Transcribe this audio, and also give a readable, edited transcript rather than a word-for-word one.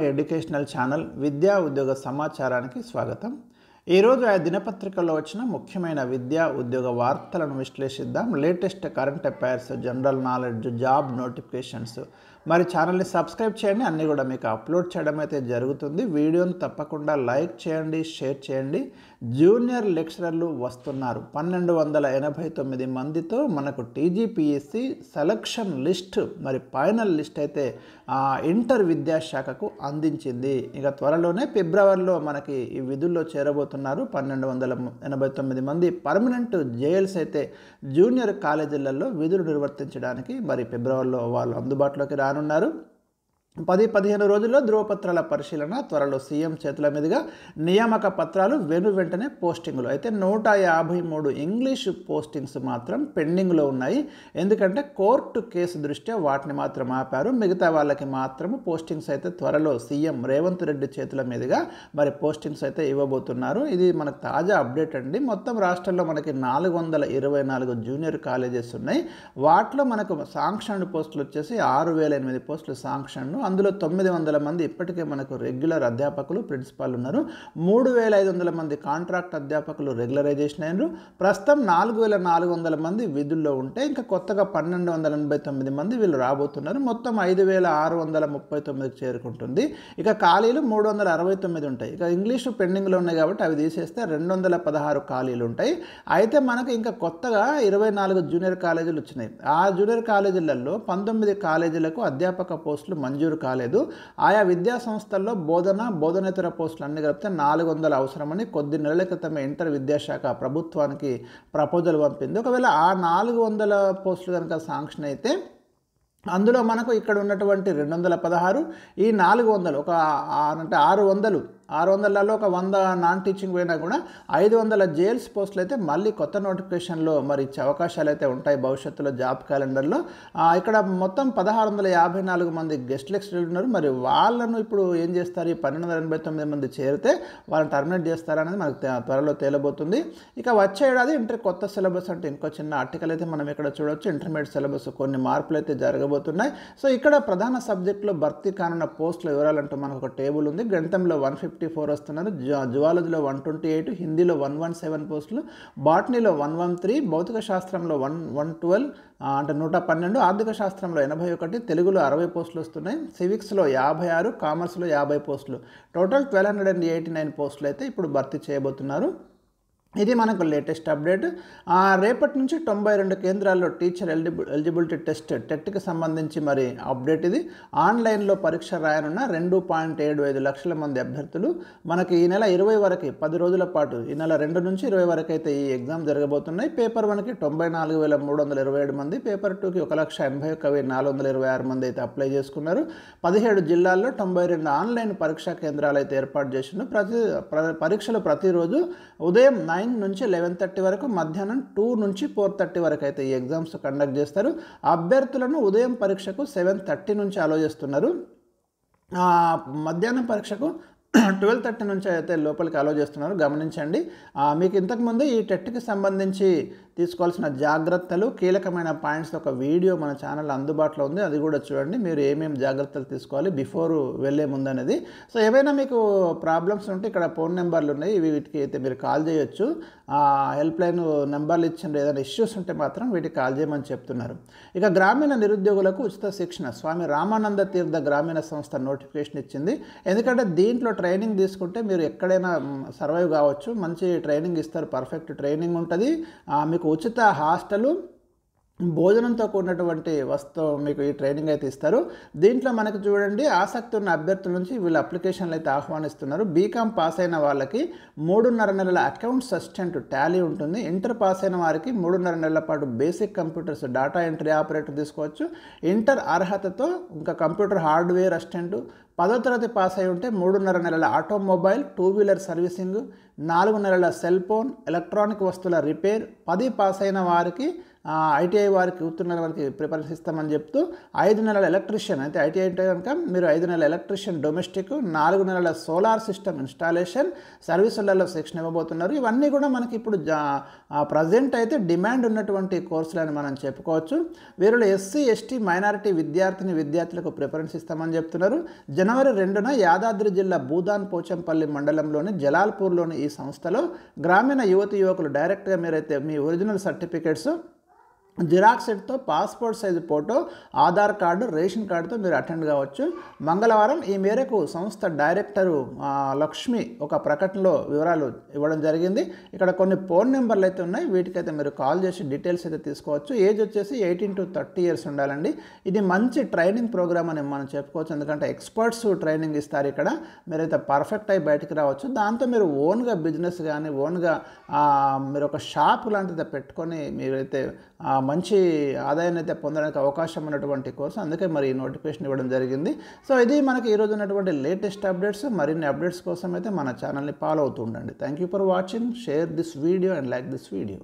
Educational channel విద్యా ఉద్యోగ సమాచారానికి స్వాగతం. ఈరోజు ఆ దినపత్రికల్లో వచ్చిన ముఖ్యమైన విద్యా ఉద్యోగ వార్తలను విశ్లేషిద్దాం. Latest current affairs, general knowledge, job notifications. మరి ఛానల్ని సబ్స్క్రైబ్ చేయండి. అన్నీ కూడా మీకు అప్లోడ్ చేయడం అయితే జరుగుతుంది. వీడియోను తప్పకుండా లైక్ చేయండి, షేర్ చేయండి. జూనియర్ లెక్చరర్లు వస్తున్నారు. 1289 మందితో మనకు టీజీపీఎస్సీ సెలక్షన్ లిస్ట్, మరి ఫైనల్ లిస్ట్ అయితే ఇంటర్ విద్యాశాఖకు అందించింది. ఇక త్వరలోనే ఫిబ్రవరిలో మనకి ఈ విధుల్లో చేరబోతున్నారు. 1289 మంది పర్మనెంట్ జేఎల్స్ అయితే జూనియర్ కాలేజీలలో విధులు నిర్వర్తించడానికి మరి ఫిబ్రవరిలో వాళ్ళు అందుబాటులోకి రానున్నారు. 10-15 రోజుల్లో ధృవపత్రాల పరిశీలన, త్వరలో సీఎం చేతుల మీదుగా నియామక పత్రాలు, వెంటనే పోస్టింగులు. అయితే 153 ఇంగ్లీష్ పోస్టింగ్స్ మాత్రం పెండింగ్లో ఉన్నాయి. ఎందుకంటే కోర్టు కేసు దృష్ట్యా వాటిని మాత్రం ఆపారు. మిగతా వాళ్ళకి మాత్రం పోస్టింగ్స్ అయితే త్వరలో సీఎం రేవంత్ రెడ్డి చేతుల మీదుగా మరి పోస్టింగ్స్ అయితే ఇవ్వబోతున్నారు. ఇది మనకు తాజా అప్డేట్ అండి. మొత్తం రాష్ట్రంలో మనకి 424 జూనియర్ కాలేజెస్ ఉన్నాయి. వాటిలో మనకు శాంక్షన్ పోస్టులు వచ్చేసి 6008 పోస్టులు శాంక్షన్. అందులో 900 మంది ఇప్పటికే మనకు రెగ్యులర్ అధ్యాపకులు, ప్రిన్సిపాల్ ఉన్నారు. 3500 మంది కాంట్రాక్ట్ అధ్యాపకులు రెగ్యులరైజేషన్ అయినారు. ప్రస్తుతం 4400 మంది విధుల్లో ఉంటే ఇంకా కొత్తగా 1289 మంది వీళ్ళు రాబోతున్నారు. మొత్తం 5639కి చేరుకుంటుంది. ఇక ఖాళీలు 369 ఉంటాయి. ఇక ఇంగ్లీషు పెండింగ్లో ఉన్నాయి కాబట్టి అవి తీసేస్తే 216 ఖాళీలు ఉంటాయి. అయితే మనకు ఇంకా కొత్తగా 24 జూనియర్ కాలేజీలు వచ్చినాయి. ఆ జూనియర్ కాలేజీలలో 19 కాలేజీలకు అధ్యాపక పోస్టులు మంజూరు కాలేదు. ఆయా విద్యా సంస్థల్లో బోధనేతర పోస్టులు అన్ని కలిపితే 400 అవసరమని కొద్ది నెలల క్రితమే ఇంటర్ విద్యాశాఖ ప్రభుత్వానికి ప్రపోజల్ పంపింది. ఒకవేళ ఆ 400 పోస్టులు కనుక శాంక్షన్ అయితే అందులో మనకు ఇక్కడ ఉన్నటువంటి 216, ఈ 400 ఒక అంటే 600లలో ఒక 100 నాన్ టీచింగ్ పోయినా కూడా 500 జేఎల్స్ పోస్టులు అయితే మళ్ళీ కొత్త నోటిఫికేషన్లో మరి ఇచ్చే అవకాశాలు అయితే ఉంటాయి భవిష్యత్తులో జాబ్ క్యాలెండర్లో. ఇక్కడ మొత్తం 1654 మంది గెస్ట్ లెక్చరర్లు ఉన్నారు. మరి వాళ్ళను ఇప్పుడు ఏం చేస్తారు? ఈ 1289 మంది చేరితే వాళ్ళని టర్మినేట్ చేస్తారనేది మనకు త్వరలో తేలబోతుంది. ఇక వచ్చే ఏడాది ఇంటర్ కొత్త సిలబస్ అంటే ఇంకో చిన్న ఆర్టికల్ అయితే మనం ఇక్కడ చూడవచ్చు. ఇంటర్మీడియట్ సిలబస్ కొన్ని మార్పులు అయితే జరగబోతున్నాయి. సో ఇక్కడ ప్రధాన సబ్జెక్టులో భర్తీ కానున్న పోస్టుల వివరాలంటూ మనకు ఒక టేబుల్ ఉంది. గణితంలో 154 వస్తున్నారు, జువాలజీలో 128, హిందీలో 117 పోస్టులు, బాటనీలో 113, భౌతిక శాస్త్రంలో 112 అంటే 112, ఆర్థిక శాస్త్రంలో 81, తెలుగులో 60 పోస్టులు వస్తున్నాయి, సివిక్స్లో 56, కామర్స్లో 50 పోస్టులు, టోటల్ 1289 పోస్టులు అయితే ఇప్పుడు భర్తీ చేయబోతున్నారు. ఇది మనకు లేటెస్ట్ అప్డేట్. రేపటి నుంచి 92 కేంద్రాల్లో టీచర్ ఎలిజిబిలిటీ టెస్ట్ టెట్కి సంబంధించి మరి అప్డేట్ ఇది. ఆన్లైన్లో పరీక్ష రాయనున్న 2.75 లక్షల మంది అభ్యర్థులు మనకి ఈ నెల 20 వరకు 10 రోజుల పాటు ఈ నెల 2 నుంచి 20 వరకు అయితే ఈ ఎగ్జామ్ జరగబోతున్నాయి. పేపర్ 1కి 94,327 మంది, పేపర్ 2కి 1,81,426 మంది అయితే అప్లై చేసుకున్నారు. 17 జిల్లాల్లో 92 ఆన్లైన్ పరీక్షా కేంద్రాలు అయితే ఏర్పాటు చేసినారు. పరీక్షలు ప్రతిరోజు ఉదయం 9 నుంచి 11:30 వరకు, మధ్యాహ్నం 2 నుంచి 4:30 వరకు అయితే ఈ ఎగ్జామ్స్ కండక్ట్ చేస్తారు. అభ్యర్థులను ఉదయం పరీక్షకు 7:30 నుంచి అలో చేస్తున్నారు. మధ్యాహ్నం పరీక్షకు 12:30 నుంచి అయితే లోపలికి అలో చేస్తున్నారు. గమనించండి. మీకు ఇంతకుముందు ఈ టెట్కి సంబంధించి తీసుకోవాల్సిన జాగ్రత్తలు, కీలకమైన పాయింట్స్ ఒక వీడియో మన ఛానల్ అందుబాటులో ఉంది. అది కూడా చూడండి. మీరు ఏమేమి జాగ్రత్తలు తీసుకోవాలి బిఫోర్ వెళ్ళే ముందు అనేది. సో ఏవైనా మీకు ప్రాబ్లమ్స్ ఉంటే ఇక్కడ ఫోన్ నెంబర్లు ఉన్నాయి, వీటికి అయితే మీరు కాల్ చేయొచ్చు. హెల్ప్ లైన్ నెంబర్లు ఇచ్చిన ఏదైనా ఇష్యూస్ ఉంటే మాత్రం వీటికి కాల్ చేయమని చెప్తున్నారు. ఇక గ్రామీణ నిరుద్యోగులకు ఉచిత శిక్షణ స్వామి రామానంద తీర్థ గ్రామీణ సంస్థ నోటిఫికేషన్ ఇచ్చింది. ఎందుకంటే దీంట్లో ట్రైనింగ్ తీసుకుంటే మీరు ఎక్కడైనా సర్వైవ్ కావచ్చు. మంచి ట్రైనింగ్ ఇస్తారు, పర్ఫెక్ట్ ట్రైనింగ్ ఉంటుంది. మీకు ఉచిత హాస్టలు, భోజనంతో కూడినటువంటి వస్తువు మీకు ఈ ట్రైనింగ్ అయితే ఇస్తారు. దీంట్లో మనకు చూడండి, ఆసక్తి ఉన్న అభ్యర్థుల నుంచి వీళ్ళు అప్లికేషన్లు అయితే ఆహ్వానిస్తున్నారు. బీకామ్ పాస్ అయిన వాళ్ళకి 3.5 నెలల అకౌంట్స్ అసిస్టెంట్ టాలీ ఉంటుంది. ఇంటర్ పాస్ అయిన వారికి 3.5 నెలల పాటు basic computers data entry operator తీసుకోవచ్చు. ఇంటర్ అర్హతతో ఇంకా కంప్యూటర్ హార్డ్వేర్ అసిస్టెంట్, 10వ తరగతి పాస్ అయి ఉంటే 3.5 నెలల ఆటోమొబైల్, 2 వీలర్ సర్వీసింగ్, 4 నెలల సెల్ ఫోన్, ఎలక్ట్రానిక్ వస్తువుల రిపేర్, 10 పాస్ అయిన వారికి ఐటీఐ వారికి ఉత్తీర్ణుల వారికి ప్రిఫరెన్స్ ఇస్తామని చెప్తూ 5 నెలల ఎలక్ట్రీషియన్ అయితే ఐటీఐ అంటే కనుక మీరు 5 నెలల ఎలక్ట్రీషియన్ డొమెస్టిక్, 4 నెలల సోలార్ సిస్టమ్ ఇన్స్టాలేషన్ సర్వీసులలో సెక్షన్ ఇవ్వబోతున్నారు. ఇవన్నీ కూడా మనకి ఇప్పుడు ప్రజెంట్ అయితే డిమాండ్ ఉన్నటువంటి కోర్సులని మనం చెప్పుకోవచ్చు. వీరిలో ఎస్సీ ఎస్టీ మైనారిటీ విద్యార్థులకు ప్రిఫరెన్స్ ఇస్తామని చెప్తున్నారు. జనవరి 2న యాదాద్రి జిల్లా భూదాన్ పోచంపల్లి మండలంలోని జలాల్పూర్లోని ఈ సంస్థలో గ్రామీణ యువకులు డైరెక్ట్గా మీరైతే మీ ఒరిజినల్ సర్టిఫికేట్స్ జిరాక్స్ సెట్తో passport size photo, Aadhaar card, ration కార్డుతో మీరు అటెండ్ కావచ్చు. మంగళవారం ఈ మేరకు సంస్థ డైరెక్టరు లక్ష్మి ఒక ప్రకటనలో వివరాలు ఇవ్వడం జరిగింది. ఇక్కడ కొన్ని ఫోన్ నెంబర్లు అయితే ఉన్నాయి, వీటికైతే మీరు కాల్ చేసి డీటెయిల్స్ అయితే తీసుకోవచ్చు. ఏజ్ వచ్చేసి 18 to 30 years ఉండాలండి. ఇది మంచి ట్రైనింగ్ ప్రోగ్రామ్ అని మనం చెప్పుకోవచ్చు, ఎందుకంటే ఎక్స్పర్ట్స్ ట్రైనింగ్ ఇస్తారు. ఇక్కడ మీరైతే పర్ఫెక్ట్ అయి బయటికి రావచ్చు. దాంతో మీరు ఓన్గా బిజినెస్ కానీ ఓన్గా మీరు ఒక షాప్ లాంటిది పెట్టుకొని మీరైతే మంచి ఆదాయాన్ని అయితే పొందడానికి అవకాశం ఉన్నటువంటి కోర్సు. అందుకే మరి ఈ నోటిఫికేషన్ ఇవ్వడం జరిగింది. సో ఇది మనకి ఈరోజు ఉన్నటువంటి లేటెస్ట్ అప్డేట్స్. మరిన్ని అప్డేట్స్ కోసం అయితే మన ఛానల్ని ఫాలో అవుతూ ఉండండి. Thank you for watching. Share this video and like this video.